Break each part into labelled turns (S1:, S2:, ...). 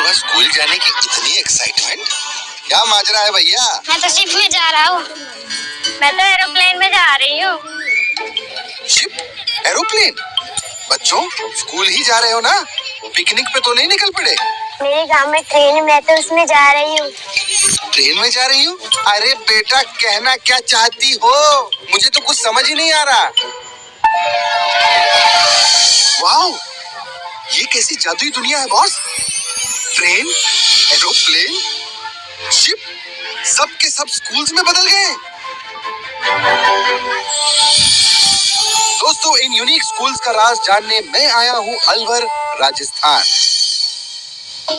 S1: सुबह स्कूल जाने की इतनी एक्साइटमेंट, क्या माजरा है भैया?
S2: मैं तो शिप में जा रहा हूँ। मैं तो एरोप्लेन में जा रही हूँ।
S1: शिप? एरोप्लेन? बच्चों, स्कूल ही जा रहे हो ना? पिकनिक पे तो नहीं निकल पड़े?
S2: मेरे गांव में ट्रेन है, मैं तो उसमें जा रही हूँ।
S1: ट्रेन में जा रही हूँ? अरे बेटा, कहना क्या चाहती हो? मुझे तो कुछ समझ ही नहीं आ रहा। वाओ, ये कैसी जादुई दुनिया है बॉस? ट्रेन, एरोप्लेन, शिप, सब के सब स्कूल्स में बदल गए। दोस्तों, इन यूनिक स्कूल्स का राज जानने मैं आया हूँ अलवर, राजस्थान,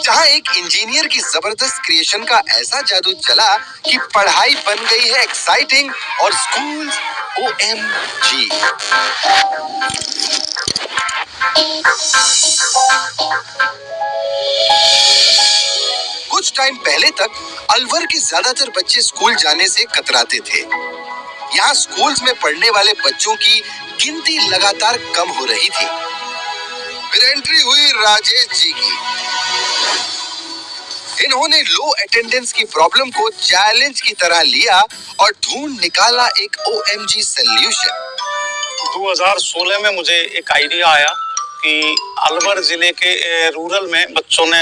S1: जहाँ एक इंजीनियर की जबरदस्त क्रिएशन का ऐसा जादू चला कि पढ़ाई बन गई है एक्साइटिंग और स्कूल्स OMG। कुछ टाइम पहले तक अलवर के ज्यादातर बच्चे स्कूल जाने से कतराते थे। यहाँ स्कूल्स में पढ़ने वाले बच्चों की गिनती लगातार कम हो रही थी। फिर एंट्री हुई राजेश जी की। इन्होंने लो अटेंडेंस की प्रॉब्लम को चैलेंज की तरह लिया और ढूंढ निकाला एक OMG सॉल्यूशन।
S3: 2016 में मुझे एक आइडिया आया कि अलवर जिले के रूरल में बच्चों ने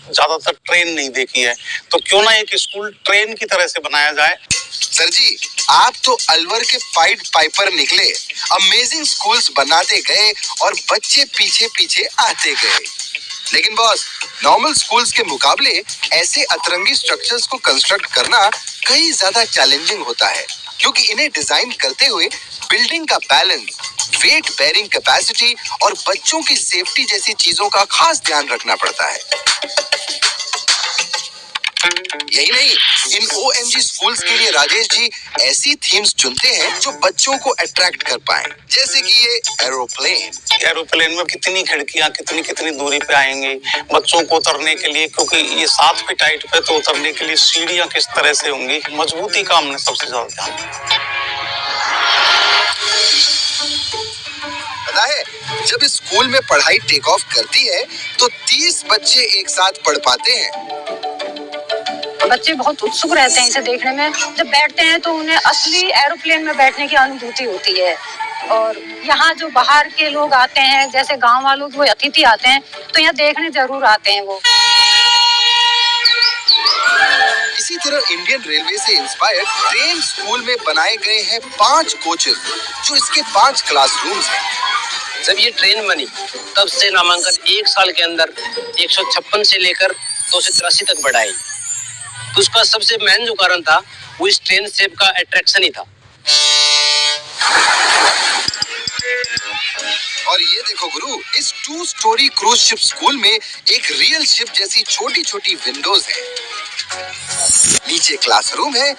S3: ज्यादातर ट्रेन नहीं देखी है, तो क्यों ना एक स्कूल ट्रेन की तरह से बनाया जाए।
S1: सर जी, आप तो अलवर के पाइड पाइपर निकले। अमेजिंग स्कूल्स बनाते गए और बच्चे पीछे पीछे आते गए। लेकिन बॉस, नॉर्मल स्कूल्स के मुकाबले ऐसे अतरंगी स्ट्रक्चर्स को कंस्ट्रक्ट करना कहीं ज्यादा चैलेंजिंग होता है, क्योंकि इन्हें डिजाइन करते हुए बिल्डिंग का बैलेंस, वेट बेयरिंग कैपेसिटी और बच्चों की सेफ्टी जैसी चीजों का खास ध्यान रखना पड़ता है। यही नहीं, इन OMG स्कूल्स के लिए राजेश जी ऐसी थीम्स चुनते हैं जो बच्चों को अट्रैक्ट कर पाए, जैसे कि ये
S3: एरोप्लेन में कितनी खिड़कियां कितनी कितनी दूरी पे आएंगी बच्चों को उतरने के लिए, क्योंकि ये 7 फीट हाइट पे, तो उतरने के लिए सीढ़ियां किस तरह से होंगी, मजबूती का हमने सबसे ज्यादा ध्यान दिया।
S1: पता है, जब इस स्कूल में पढ़ाई टेक ऑफ करती है तो 30 बच्चे एक साथ पढ़ पाते हैं।
S4: बच्चे बहुत उत्सुक रहते हैं इसे देखने में। जब बैठते हैं तो उन्हें असली एरोप्लेन में बैठने की अनुभूति होती है। और यहाँ जो बाहर के लोग आते हैं, जैसे गांव वालों के अतिथि आते हैं, तो यहाँ देखने जरूर आते हैं वो।
S1: इसी तरह इंडियन रेलवे से इंस्पायर्ड ट्रेन स्कूल में बनाए गए हैं 5 कोचेस, जो इसके 5 क्लासरूम्स हैं।
S5: जब ये ट्रेन बनी तब से नामांकन 1 साल के अंदर 156 से लेकर 283 तक बढ़ाई। तो उसका सबसे मेन जो कारण था वो इस ट्रेन शेप का अट्रैक्शन ही था।
S1: और ये देखो गुरु, इस 2 स्टोरी क्रूज शिप स्कूल में एक रियल शिप जैसी छोटी छोटी विंडोज है। नीचे क्लासरूम है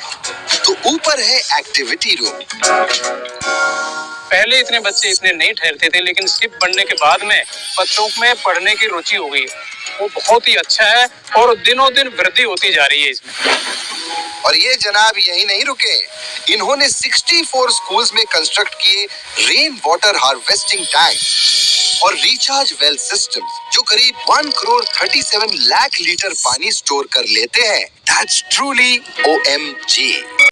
S1: तो ऊपर है एक्टिविटी रूम।
S3: पहले इतने बच्चे इतने नहीं ठहरते थे, लेकिन शिप बनने के बाद में बच्चों में पढ़ने की रुचि हो गई, वो बहुत ही अच्छा है और दिनों दिन वृद्धि होती जा रही है इसमें।
S1: और ये जनाब यही नहीं रुके, इन्होंने 64 स्कूल्स में कंस्ट्रक्ट किए रेन वाटर हार्वेस्टिंग टैंक और रिचार्ज वेल सिस्टम्स, जो करीब 1 करोड़ 37 लाख लीटर पानी स्टोर कर लेते हैं। That's truly OMG।